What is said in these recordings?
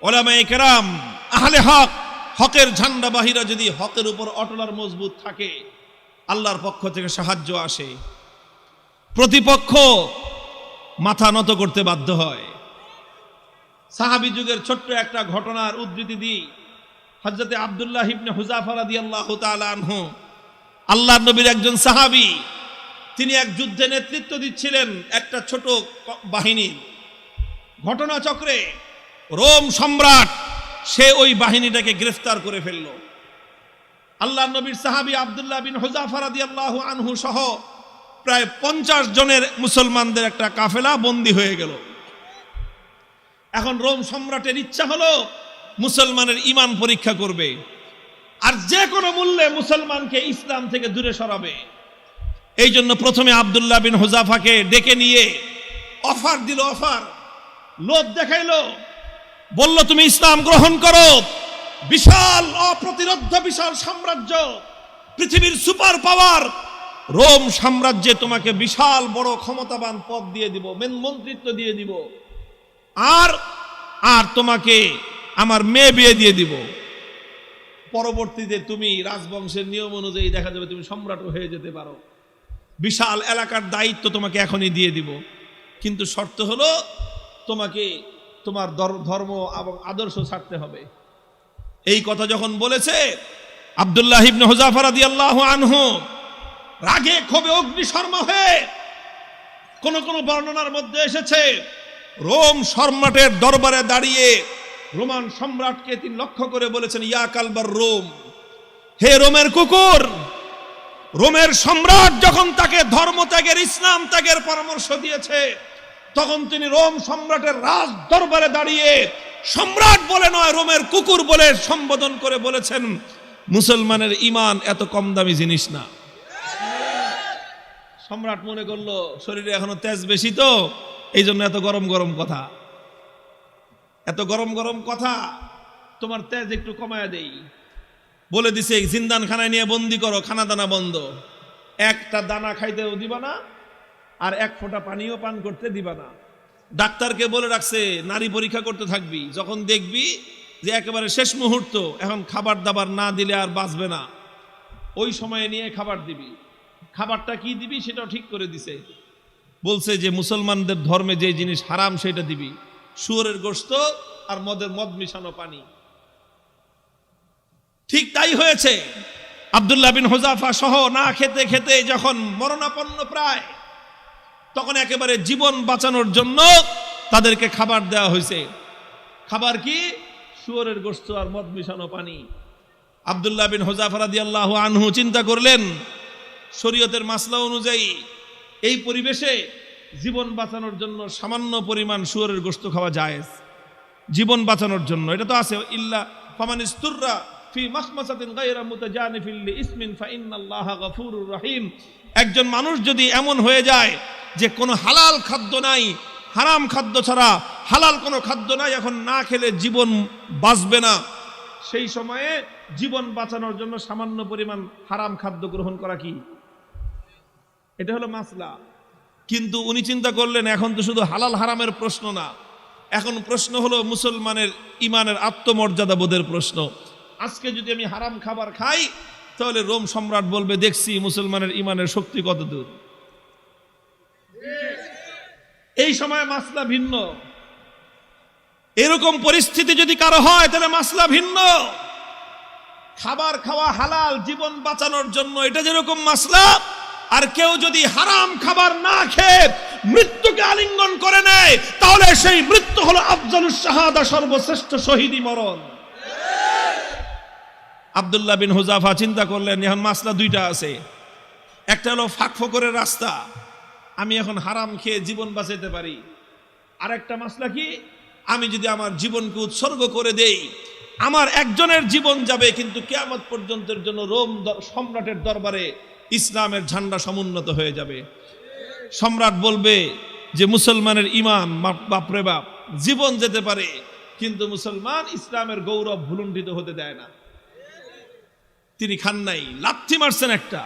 উলামায়ে কেরাম, আহলে হক, হকের ঝান্ডাবাহীরা যদি হকের উপর অটল আর মজবুত থাকে, আল্লাহর পক্ষ থেকে সাহায্য আসে, প্রতিপক্ষ মাথা নত করতে বাধ্য হয়। সাহাবী যুগের ছোট্ট একটা ঘটনার উদ্ধৃতি দিই। হযরতে আব্দুল্লাহ ইবনে হুযাফা রাদিয়াল্লাহু তাআলা আনহু, আল্লাহর নবীর একজন সাহাবী, তিনি এক যুদ্ধে নেতৃত্ব দিচ্ছিলেন একটা ছোট বাহিনীর। ঘটনাচক্রে রোম সম্রাট সে ওই বাহিনীটাকে গ্রেফতার করে ফেলল। আল্লাহর নবীর সাহাবী আব্দুল্লাহ বিন হুযাফা রাদিয়াল্লাহু আনহু সহ প্রায় 50 জনের মুসলমানদের একটা কাফেলা বন্দী হয়ে গেল। এখন রোম সম্রাটের ইচ্ছা হলো মুসলমানের ঈমান পরীক্ষা করবে, আর যে কোনো মূল্যে মুসলমানকে ইসলাম থেকে দূরে সরাবে। এই জন্য প্রথমে আব্দুল্লাহ বিন হুযাফাকে ডেকে নিয়ে অফার দিল, অফার, লোভ দেখাইলো, বলল তুমি ইসলাম গ্রহণ করো, বিশাল অপ্রতিরোধ্য বিশাল সাম্রাজ্য, পৃথিবীর সুপার পাওয়ার রোম সাম্রাজ্যে তোমাকে বিশাল বড় ক্ষমতাবান পদ দিয়ে দিব, মন্ত্রিত্ব দিয়ে দিব, আর আর তোমাকে আমার মেয়ে বিয়ে দিয়ে দিব। পরবর্তীতে তুমি রাজবংশের নিয়ম অনুযায়ী দেখা যাবে তুমি সম্রাট হয়ে যেতে পারো, বিশাল এলাকার দায়িত্ব তোমাকে এখনই দিয়ে দিব, কিন্তু শর্ত হলো তোমাকে তোমার ধর্ম এবং আদর্শ ছাড়তে হবে। এই কথা যখন বলেছে, আব্দুল্লাহ ইবনে হুযাফা রাদিয়াল্লাহু আনহু রাগে ক্ষোভে অগ্নিশর্মা হয়ে, কোন কোন বর্ণনার মধ্যে এসেছে রোম সম্রাটের দরবারে দাঁড়িয়ে রোমান সম্রাটকে তিনি লক্ষ্য করে বলেছেন, ইয়া কালবার রোম, হে রোমের কুকুর। রোমের সম্রাট যখন তাকে ধর্ম ত্যাগের, ইসলাম ত্যাগের পরামর্শ দিয়েছে, তখন তিনি রোম সম্রাটের রাজ দরবারে দাঁড়িয়ে সম্রাট বলে নয়, রোমের কুকুর বলে সম্বোধন করে বলেছেন, মুসলমানের ঈমান এত কম দামি জিনিস না। সম্রাট মনে করলো শরীরে এখনো তেজ বেশি, তো এই জন্য এত গরম গরম কথা, এত গরম গরম কথা, তোমার তেজ একটু কমায়া দেই। বলে দিছে জিন্দান খানায় নিয়ে বন্দি করো, খানা দানা বন্ধ, একটা দানা খাইতেও দিবা না, আর এক ফোঁটা পানিও পান করতে দিবা না। ডাক্তারকে বলে রাখছে নারী পরীক্ষা করতে থাকবি, যখন দেখবি যে একেবারে শেষ মুহূর্ত, এখন খাবার দাবার না দিলে আর বাঁচবে না, ওই সময়ে নিয়ে খাবার দিবি। খাবারটা কি দিবি সেটাও ঠিক করে দিছে, বলছে যে মুসলমানদের ধর্মে যে জিনিস হারাম সেটা দিবি, শুয়োরের গোশত আর মদ মিশানো পানি। ঠিক তাই হয়েছে। আব্দুল্লাহ বিন হুযাফা সহ না খেতে খেতে যখন মরণাপন্ন প্রায়, তখন একেবারে জীবন বাঁচানোর জন্য তাদেরকে খাবার দেওয়া হয়েছে। খাবার কি? শুয়োরের গোশত আর মদ মিশানো পানি। আব্দুল্লাহ বিন হুযাফা রাদিয়াল্লাহু আনহু চিন্তা করলেন, শরীয়তের মাসলা অনুযায়ী এই পরিবেশে জীবন বাঁচানোর জন্য সামান্য পরিমাণ শুয়োরের গোশত খাওয়া জায়েজ, জীবন বাঁচানোর জন্য। এটা তো আছে, ইল্লা ফামানিস্তুররা ফি মাখমাসাতিন গায়রা মুতাজানিফিল লিইসমিন ফাইন্নাল্লাহা গফুরুর রহিম। একজন মানুষ যদি এমন হয়ে যায় যে কোনো হালাল খাদ্য নাই, হারাম খাদ্য ছাড়া হালাল কোনো খাদ্য নাই, এখন না খেলে জীবন বাঁচবে না, সেই সময়ে জীবন বাঁচানোর জন্য সামান্য পরিমাণ হারাম খাদ্য গ্রহণ করা কি, এটা হলো মাসলা। কিন্তু উনি চিন্তা করলেন এখন তো শুধু হালাল হারামের প্রশ্ন না, এখন প্রশ্ন হলো মুসলমানের ঈমানের আত্মমর্যাদা বোধের প্রশ্ন। আজকে যদি আমি হারাম খাবার খাই, তাহলে রোম সম্রাট বলবে দেখছি মুসলমানের ঈমানের শক্তি কত দূর। এই সময় মাসলা ভিন্ন। এরকম পরিস্থিতি যদি কারো হয় তাহলে মাসলা ভিন্ন। খাবার খাওয়া হালাল জীবন বাঁচানোর জন্য, এটা যেরকম মাসলা, আর কেউ যদি হারাম খাবার না খেয়ে মৃত্যুকে আলিঙ্গন করে নেয়, তাহলে সেই মৃত্যু হলো আফজালুস শাহাদা, সর্বশ্রেষ্ঠ শহীদি মরণ। আব্দুল্লাহ বিন হুযাফা চিন্তা করলেন এখন মাসলা দুইটা আছে, একটা হলো ফাঁক ফোকরের রাস্তা, আমি এখন হারাম খেয়ে জীবন বাঁচাতে পারি, আর একটা মাসলা কি, আমি যদি আমার জীবনকে উৎসর্গ করে দেই, আমার একজনের জীবন যাবে, কিন্তু কিয়ামত পর্যন্তের জন্য রোম সম্রাটের দরবারে ইসলামের ঝান্ডা সমুন্নত হয়ে যাবে। সম্রাট বলবে যে মুসলমানের ঈমান বাপরে বাপ, জীবন যেতে পারে কিন্তু মুসলমান ইসলামের গৌরব ভুলুণ্ঠিত হতে দেয় না। তিনি খান নাই, লাথি মারছেন একটা,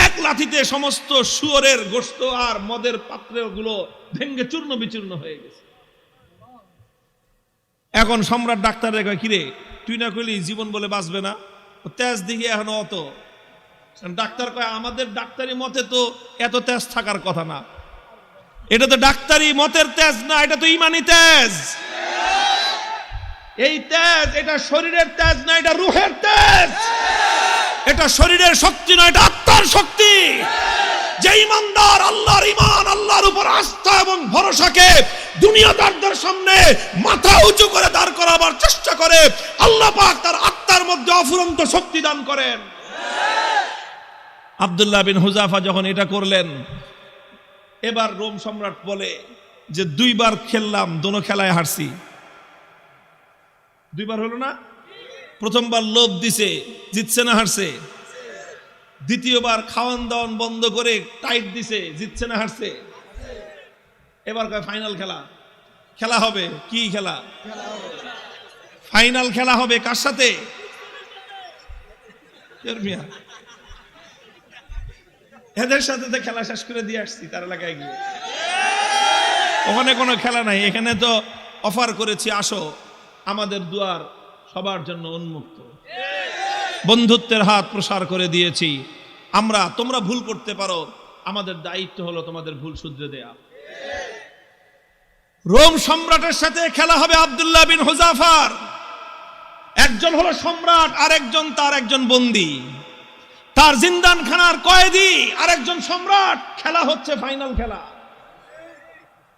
এক লাথিতে সমস্ত শুয়োরের গোশত আর মদের পাত্রগুলো ভেঙ্গে চূর্ণ বিচূর্ণ হয়ে গেছে। এখন সম্রাট ডাক্তারের কয়, কিরে তুই না কইলি জীবন বলে বাঁচবে না, তেজ দিকে এখনো অত। ডাক্তার কয়, আমাদের ডাক্তারি মতে তো এত তেজ থাকার কথা না, এটা তো ডাক্তারি মতের তেজ না, এটা তো ইমানি তেজ। এই তেজ এটা শরীরের তেজ না, এটা রূহের তেজ। এটা শরীরের শক্তি নয়, এটা আত্মার শক্তি। যে ইমানদার আল্লাহর ঈমান, আল্লাহর উপর আস্থা এবং ভরসাকে দুনিয়াদারদের সামনে মাথা উঁচু করে দাঁড় করাবার চেষ্টা করে, আল্লাহ পাক তার আত্মার মধ্যে অফুরন্ত শক্তি দান করেন। আব্দুল্লাহ বিন হুযাফা যখন এটা করলেন, এবার রোম সম্রাট বলে যে 2 বার খেললাম, দোনো খেলায় হারছি। 2 বার হলো না? প্রথমবার লোভ দিছে, জিতছে না হারছে? দ্বিতীয়বার খাওয়ান দাওয়ান বন্ধ করে টাইট দিছে, জিতছে না হারছে? এবার কয় ফাইনাল খেলা, খেলা হবে। কি খেলা? ফাইনাল খেলা হবে। কার সাথে? এদের সাথে তো খেলা শেষ করে দিয়ে আসছি তার এলাকায় গিয়ে। ওখানে কোনো খেলা নাই, এখানে তো অফার করেছি, আসো, আমাদের দুয়ার সবার জন্য উন্মুক্ত, বন্ধুত্বের হাত প্রসার করে দিয়েছি আমরা। তোমরা ভুল করতে পারো, আমাদের দায়িত্ব হলো তোমাদের ভুল শুধরে দেয়া। রোম সম্রাটের সাথে খেলা হবে আব্দুল্লাহ বিন হুযাফার। একজন হলো সম্রাট, আর একজন তার একজন বন্দী, তার জিন্দানখানার কয়েদি, আর একজন সম্রাট। খেলা হচ্ছে ফাইনাল খেলা।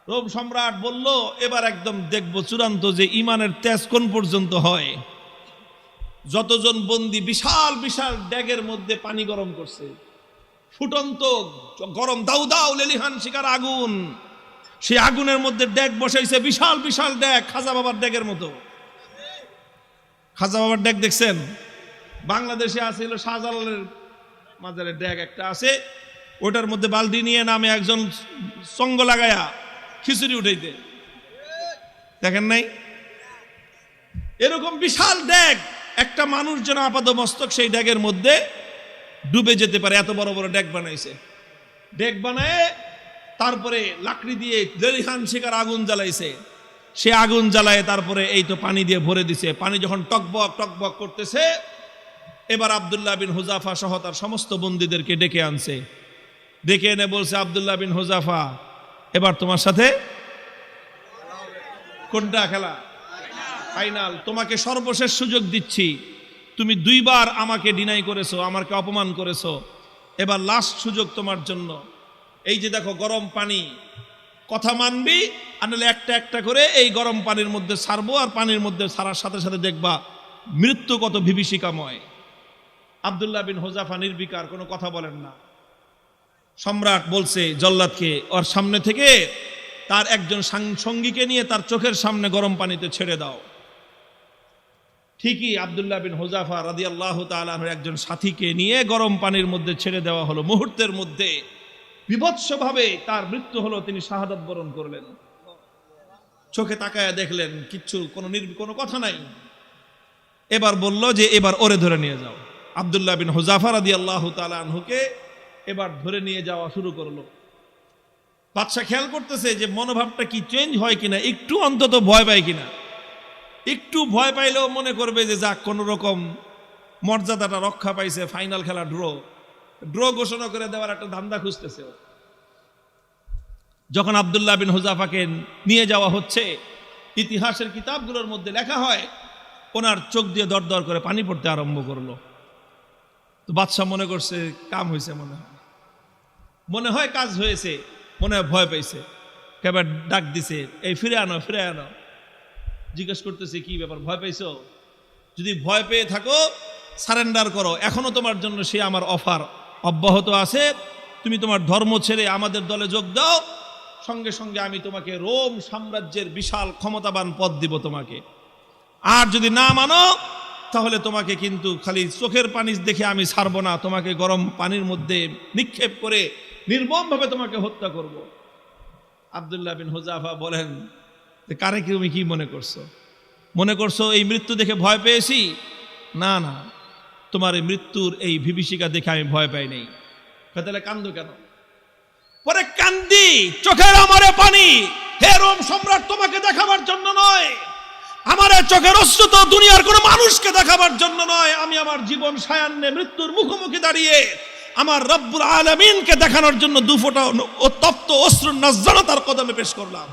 রোম সম্রাট বলল, এবার একদম দেখবো চূড়ান্ত যে ইমানের তেজ কোন পর্যন্ত হয়। যতজন বন্দী বিশাল বিশাল ড্যাগের মধ্যে পানি গরম করছে, ফুটন্ত গরম দাউ দাউ লেলিহান শিকার আগুন, সেই আগুনের মধ্যে ড্যাগ বসাইছে, বিশাল বিশাল ড্যাগ, খাজা বাবার ড্যাগের মতো। খাজা বাবার ড্যাগ দেখছেন? বাংলাদেশে আছে হলো শাহজালালের মাজারের ড্যাগ একটা আছে, ওটার মধ্যে বালতি নিয়ে নামে একজন সঙ্গ লাগায়া খিচুড়ি উঠাইতে, দেখেন নাই? এরকম বিশাল ড্যাগ, একটা মানুষ যেন আপাত মস্তক সেই ড্যাগের মধ্যে ডুবে যেতে পারে, এত বড় বড় ড্যাগ বানাইছে। ড্যাগ বানায় তারপরে লাকড়ি দিয়ে লেলিহান শিকার আগুন জ্বালাইছে, সে আগুন জ্বালায় তারপরে এই তো পানি দিয়ে ভরে দিছে। পানি যখন টকবক টকবক করতেছে, এবার আব্দুল্লাহ বিন হুযাফা সহ তার সমস্ত বন্দীদেরকে ডেকে আনছে। ডেকে এনে বলছে, আব্দুল্লাহ বিন হুযাফা, এবার তোমার সাথে কোনটা খেলা? ফাইনাল। তোমাকে সর্বশেষ সুযোগ দিচ্ছি, তুমি 2 বার আমাকে ডিনাই করেছো, আমাকে অপমান করেছো, এবার লাস্ট সুযোগ তোমার জন্য। এই যে দেখো গরম পানি, কথা মানবি, আনলে একটা একটা করে এই গরম পানির মধ্যে ছাড়বো, আর পানির মধ্যে ছাড়ার সাথে সাথে দেখবা মৃত্যু কত বিভীষিকাময়। আব্দুল্লাহ বিন হুযাফা নির্বিকার, কোনো কথা বলেন না। সম্রাট বলছে জল্লাদকে, ওর সামনে থেকে তার একজন সঙ্গীকে নিয়ে তার চোখের সামনে গরম পানিতে ছেড়ে দাও। ঠিকই আব্দুল্লাহ বিন হুযাফা রাদিয়াল্লাহু তাআলা আনহুর একজন সাথীকে নিয়ে গরম পানির মধ্যে ছেড়ে দেওয়া হলো। মুহূর্তের মধ্যে বিভৎসভাবে তার মৃত্যু হলো, তিনি শাহাদাত বরণ করলেন। চোখে তাকায়া দেখলেন কিচ্ছু, কোনো কথা নাই। এবার বলল যে এবার ওরে ধরে নিয়ে যাও। আব্দুল্লাহ বিন হুযাফা রাদিয়াল্লাহু তাআলা আনহুকে এবার ধরে নিয়ে যাওয়া শুরু করলো। বাদশা খেয়াল করতেছে যে মনোভাবটা কি চেঞ্জ হয় কিনা, একটু অন্তত ভয় পায় কিনা। একটু ভয় পাইলেও মনে করবে যে যাক, কোন রকম মর্যাদাটা রক্ষা পাইছে, ফাইনাল খেলা ড্র ঘোষণা করে দেওয়ার একটা ধান্দা খুঁজতেছে। যখন আব্দুল্লাহ বিন হুযাফাকে নিয়ে যাওয়া হচ্ছে, ইতিহাসের কিতাবগুলোর মধ্যে লেখা হয় ওনার চোখ দিয়ে দরদর করে পানি পড়তে আরম্ভ করলো। তো বাদশা মনে করছে কাম হয়েছে, মনে হয় কাজ হয়েছে, মনে হয় ভয় পাইছে। কেবল ডাক দিছে, এই ফিরে আনো, ফিরে আনো। জিজ্ঞেস করতেছে কি ব্যাপার, ভয় পাইছো? যদি ভয় পেয়ে থাকো সারেন্ডার করো, এখনো তোমার জন্য সে আমার অফার অব্যাহত আছে। তুমি তোমার ধর্ম ছেড়ে আমাদের দলে যোগ দাও, সঙ্গে সঙ্গে আমি তোমাকে রোম সাম্রাজ্যের বিশাল ক্ষমতাবান পদ দিব তোমাকে। আর যদি না মানো তাহলে তোমাকে কিন্তু খালি চোখের পানি দেখে আমি ছাড়বো না, তোমাকে গরম পানির মধ্যে নিক্ষেপ করে নির্মমভাবে তোমাকে হত্যা করব। আব্দুল্লাহ বিন হুযাফা বলেন, কারে কি তুমি কি মনে করছো? মনে করছো এই মৃত্যু দেখে ভয় পেয়েছি? না না, তোমার এই মৃত্যুর এই বিভীষিকা দেখে আমি ভয় পাই নাই। তাহলে কান্দো কেন? পরে কান্দি, চোখের আমারে পানি, হে রোম সম্রাট, তোমাকে দেখাবার জন্য নয়, আমার এই চোখের অশ্রু তো দুনিয়ার কোনো মানুষকে দেখাবার জন্য নয়, আমি আমার জীবন সায়ান্নে মৃত্যুর মুখোমুখি দাঁড়িয়ে আমার রব্বুল আলামিনকে দেখানোর জন্য দুফোঁটা তপ্ত অশ্রুর নাজরানা তার কদমে পেশ করলাম।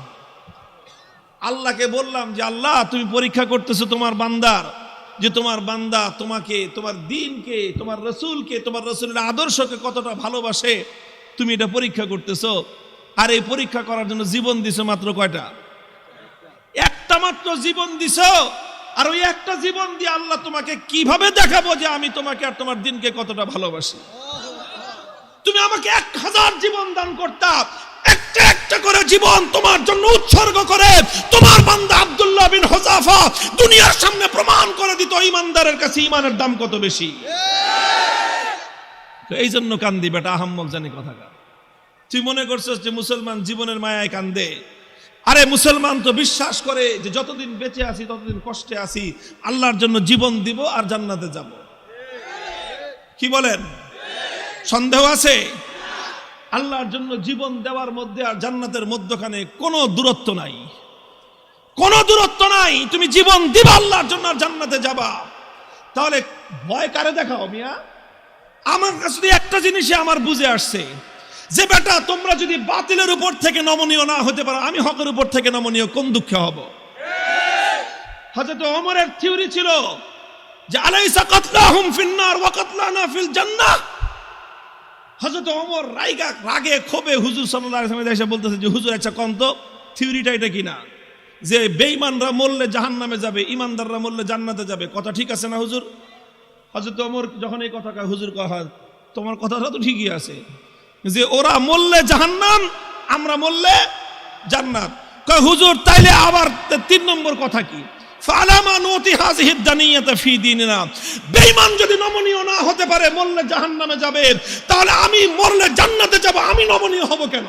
আল্লাহকে বললাম যে আল্লাহ, তুমি পরীক্ষা করতেছো তোমার বান্দার, যে তোমার বান্দা তোমাকে, তোমার দ্বীনকে, তোমার রাসূলকে, তোমার রাসূলের আদর্শকে কতটা ভালোবাসে, তুমি এটা পরীক্ষা করতেছো। আর এই পরীক্ষা করার জন্য জীবন দিছো মাত্র কয়টা? একটা মাত্র জীবন দিছো। আর ওই একটা জীবন দিয়ে আল্লাহ তোমাকে কিভাবে দেখাবো যে আমি তোমাকে আর তোমার দ্বীনকে কতটা ভালোবাসি? তুমি আমাকে 1000 জীবন দান করতা, একটা একটা করে জীবন তোমার জন্য উৎসর্গ করে তোমার বান্দা আব্দুল্লাহ বিন হুযাফা দুনিয়ার সামনে প্রমাণ করে দিত ঈমানদারের কাছে ঈমানের দাম কত বেশি। তো এই জন্য কান্দি বেটা, আহাম্মক জানি কথাকার। তুই মনে করছিস যে মুসলমান জীবনের মায়ায় কান্দে? আরে মুসলমান তো বিশ্বাস করে যে যতদিন বেঁচে আছি ততদিন কষ্টে আছি, আল্লাহর জন্য জীবন দিব আর জান্নাতে যাব। কি বলেন? সন্দেহ আছে? আল্লাহর জন্য জীবন দেওয়ার মধ্যে আর জান্নাতের মধ্যখানে কোনো দূরত্ব নাই, কোনো দূরত্ব নাই। তুমি জীবন দিবা আল্লাহর জন্য আর জান্নাতে যাবা। তাহলে ভয় কারে দেখাও মিয়া? আমার কাছে একটা জিনিসই আমার বুঝে আসছে যে বেটা, তোমরা যদি বাতিলের উপর থেকে নমনীয় না হতে পারো, আমি হকের উপর থেকে নমনীয় কোন দুঃখে হব? হযরত ওমরের থিওরি ছিল যে আলাইসা কাতলাহুম ফিন্নার ওয়া কাতলানা ফিল জান্নাহ। হযরত ওমর রাগে ক্ষোভে হুজুর সাল্লাল্লাহু আলাইহি ওয়াসাল্লাম এসে বলতেছে যে হুজুর, আচ্ছা কোন তো থিওরিটা এটা কিনা যে বেঈমানরা মরলে জাহান্নামে যাবে, ঈমানদাররা মরলে জান্নাতে যাবে, কথা ঠিক আছে না হুজুর? হযরত ওমর যখন এই কথা কয়, হুজুর কয় তোমার কথাটা তো ঠিকই আছে, যে ওরা মরলে জাহান্নাম, আমরা মরলে জান্নাত। কয় হুজুর তাইলে আবার 3 নম্বর কথা কি? ফালামা নুতি হাযিহি দানিয়াতা ফি দীনিনা। বেঈমান যদি নমনীয় না হতে পারে, মরলে জাহান্নামে যাবে, তাহলে আমি মরলে জান্নাতে যাব, আমি নমনীয় হব কেন?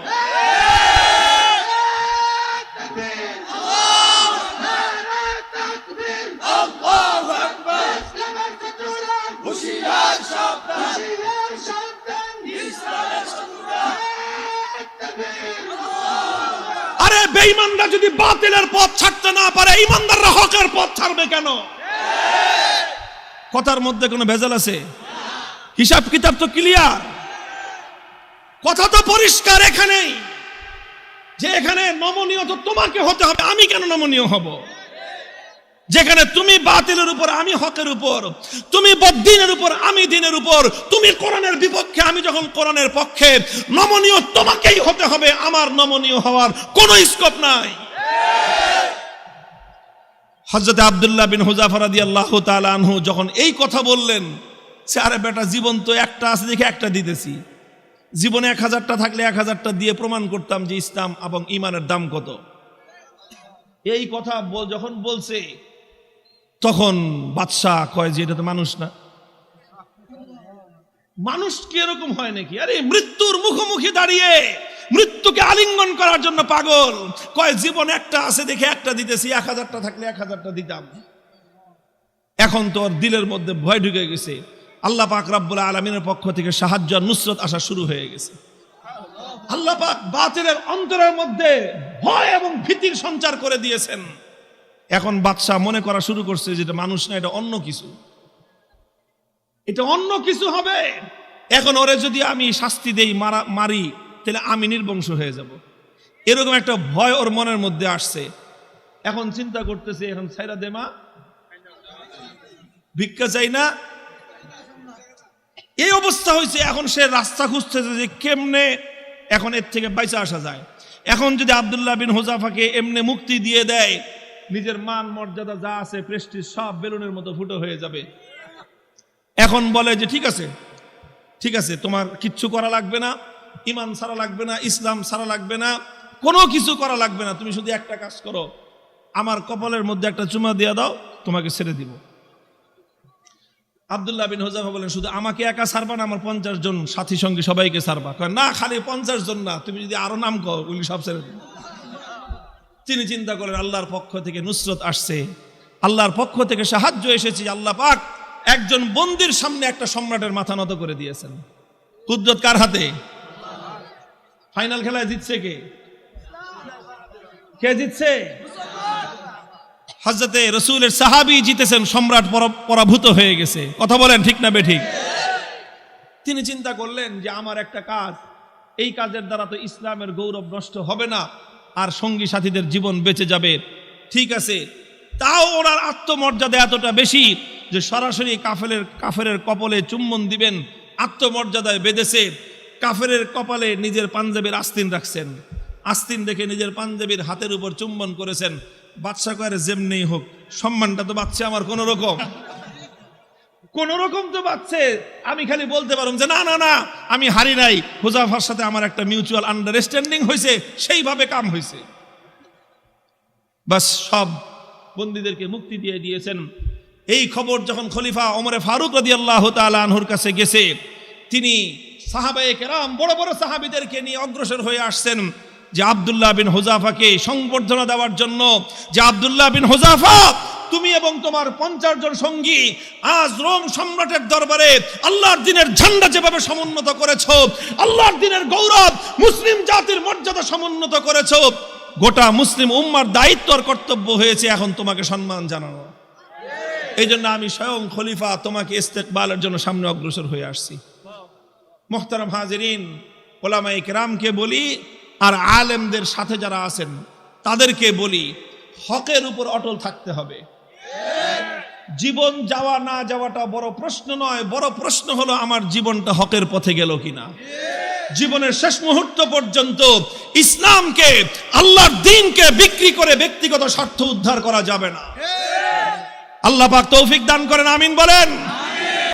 আল্লাহু আকবার। হুশিয়ার সাবধান, আরে বেঈমানরা যদি বাতিলের পথ ছাড়তে না পারে, ঈমানদাররা হকের পথ ছাড়বে কেন? কথার মধ্যে কোনো ভেজাল আছে? হিসাব কিতাব তো ক্লিয়ার, কথা তো পরিষ্কার এখানেই, যে এখানে নমনীয় তো তোমাকে হতে হবে, আমি কেন নমনীয় হব? যেখানে তুমি বাতিলের উপর, আমি হকের উপর, তুমি বদ্দীনের উপর, আমি দ্বীনের উপর, তুমি কোরআনের বিপক্ষে, আমি যখন কোরআনের পক্ষে, নমনীয় তোমাকেই হতে হবে, আমার নমনীয় হওয়ার কোনো স্কোপ নাই। হযরত আব্দুল্লাহ বিন হুযাফা রাদিয়াল্লাহু তাআলা আনহু যখন এই কথা বললেন, সে আরে বেটা জীবন তো একটা আছে দেখে একটা দিতেছি, জীবনে 1000টা থাকলে 1000টা দিয়ে প্রমাণ করতাম যে ইসলাম এবং ঈমানের দাম কত। এই কথা যখন বলছে, তখন বাদশাহ কয় যে এটা তো মানুষ না, মানুষ কি এরকম হয় নাকি? আরে মৃত্যুর মুখোমুখি দাঁড়িয়ে মৃত্যুকে আলিঙ্গন করার জন্য পাগল। কয় জীবন একটা আছে দেখে একটা দিতেছি, 1000টা থাকলে 1000টা দিতাম। এখন তো ওর দিলের মধ্যে ভয় ঢুকে গেছে। আল্লাহ পাক রব্বুল আলামিনের পক্ষ থেকে সাহায্য আর নুসরত আসা শুরু হয়ে গেছে। আল্লাহ পাক বাতিলের অন্তরের মধ্যে ভয় এবং ভীতির সঞ্চার করে দিয়েছেন। এখন বাদশাহ মনে করা শুরু করছে যে এটা মানুষ না, এটা অন্য কিছু, এটা অন্য কিছু হবে। এখন ওরে যদি আমি শাস্তি দেই, মারি, তাহলে আমি নির্বংশ হয়ে যাব, এরকম একটা ভয় ওর মনের মধ্যে আসছে। এখন চিন্তা করতেছে, এখন ছাইরা দে মা, ভিক্ষা চাই না, এই অবস্থা হয়েছে। এখন সে রাস্তা খুঁজতেছে যে কেমনে এখন এর থেকে বাইচা আসা যায়। এখন যদি আব্দুল্লাহ বিন হুযাফাকে এমনি মুক্তি দিয়ে দেয়, নিজের মান মর্যাদা যা আছে, প্রেস্টিজ সব বেলুনের মতো ফুটো হয়ে যাবে। এখন বলে যে ঠিক আছে, ঠিক আছে, তোমার কিচ্ছু করা লাগবে না, ঈমান ছাড়া লাগবে না, ইসলাম ছাড়া লাগবে না, কোনো কিছু করা লাগবে না, তুমি শুধু একটা কাজ করো, আমার কপালের মধ্যে একটা চুমা দিয়ে দাও, তোমাকে ছেড়ে দিব। আব্দুল্লাহ বিন হুযাফা বলেন, শুধু আমাকে একা ছাড়বা না, আমার 50 জন সাথী সঙ্গী সবাইকে ছাড়বা। না, খালি 50 জন না, তুমি যদি আরো নাম কও, ওগুলি সব ছেড়ে দিবে। তিনি চিন্তা করেন, আল্লাহর পক্ষ থেকে নুসরত আসছে, আল্লাহর পক্ষ থেকে সাহায্য এসেছে। আল্লাহ পাক একজন বন্দির সামনে একটা সম্রাটের মাথা নত করে দিয়েছেন। কুদরত কার হাতে? ফাইনাল খেলায় জিতছে কে? কে জিতছে? হযরতে রাসূলের সাহাবী জিতেছেন, সম্রাট পরাভূত হয়ে গেছে। কথা বলেন ঠিক না বেঠিক? তিনি চিন্তা করলেন যে আমার একটা কাজ, এই কাজের দ্বারা তো ইসলামের গৌরব নষ্ট হবে না, আর সঙ্গী সাথীদের জীবন বেঁচে যাবে। ঠিক আছে, তাও ওনার আত্মমর্যাদা এতটা বেশি যে সরাসরি কাফেরের কপালে চুম্বন দিবেন, আত্মমর্যাদায় বেঁধেছে। কাফেরের কপালে নিজের পাঞ্জাবির আস্তিন রাখছেন, আস্তিন দেখে নিজের পাঞ্জাবির হাতের উপর চুম্বন করেছেন। বাদশা কয়ে যেমনি হোক সম্মানটা তো বাঁচছে আমার, কোন রকম তো বাঁচছে। আমি খালি বলতে পারলাম যে না না না আমি হারি নাই, হুযায়ফার সাথে আমার একটা মিউচুয়াল আন্ডারস্ট্যান্ডিং হয়েছে, সেইভাবে কাম হয়েছে। বাস সব বন্দীদেরকে মুক্তি দিয়ে দিয়েছেন। এই খবর যখন খলিফা ওমরে ফারুক রাদিয়াল্লাহু তাআলা আনহুর কাছে গেছে, তিনি সাহাবায়ে কেরাম বড় বড় সাহাবীদেরকে নিয়ে অগ্রসর হয়ে আসছেন যে আব্দুল্লাহ বিন হুযাফাকে সংবর্ধনা দেওয়ার জন্য, যে আব্দুল্লাহ বিন হুযাফা তুমি এবং তোমার 50 জন সঙ্গী আজ রোম সম্রাটের দরবারে আল্লাহর দ্বীনের ঝান্ডা যেভাবে সমুন্নত করেছো, আল্লাহর দ্বীনের গৌরব, মুসলিম জাতির মর্যাদা সমুন্নত করেছো, গোটা মুসলিম উম্মার দায়িত্ব আর কর্তব্য হয়েছে এখন তোমাকে সম্মান জানানো। এই জন্য আমি স্বয়ং খলিফা তোমাকে ইস্তেকবালের জন্য সামনে অগ্রসর হয়ে আসছি। মুহতারাম হাজিরিন, উলামায়ে কেরামকে বলি আর আলেমদের সাথে যারা আছেন তাদেরকে বলি, হকের উপর অটল থাকতে হবে। জীবন যাওয়া না যাওয়াটা বড় প্রশ্ন নয়, বড় প্রশ্ন হলো আমার জীবনটা হকের পথে গেল কিনা। জীবনের শেষ মুহূর্ত পর্যন্ত ইসলামকে, আল্লাহর দ্বীনকে বিক্রি করে ব্যক্তিগত স্বার্থ উদ্ধার করা যাবে না। আল্লাহ পাক তৌফিক দান করেন, আমিন বলেন।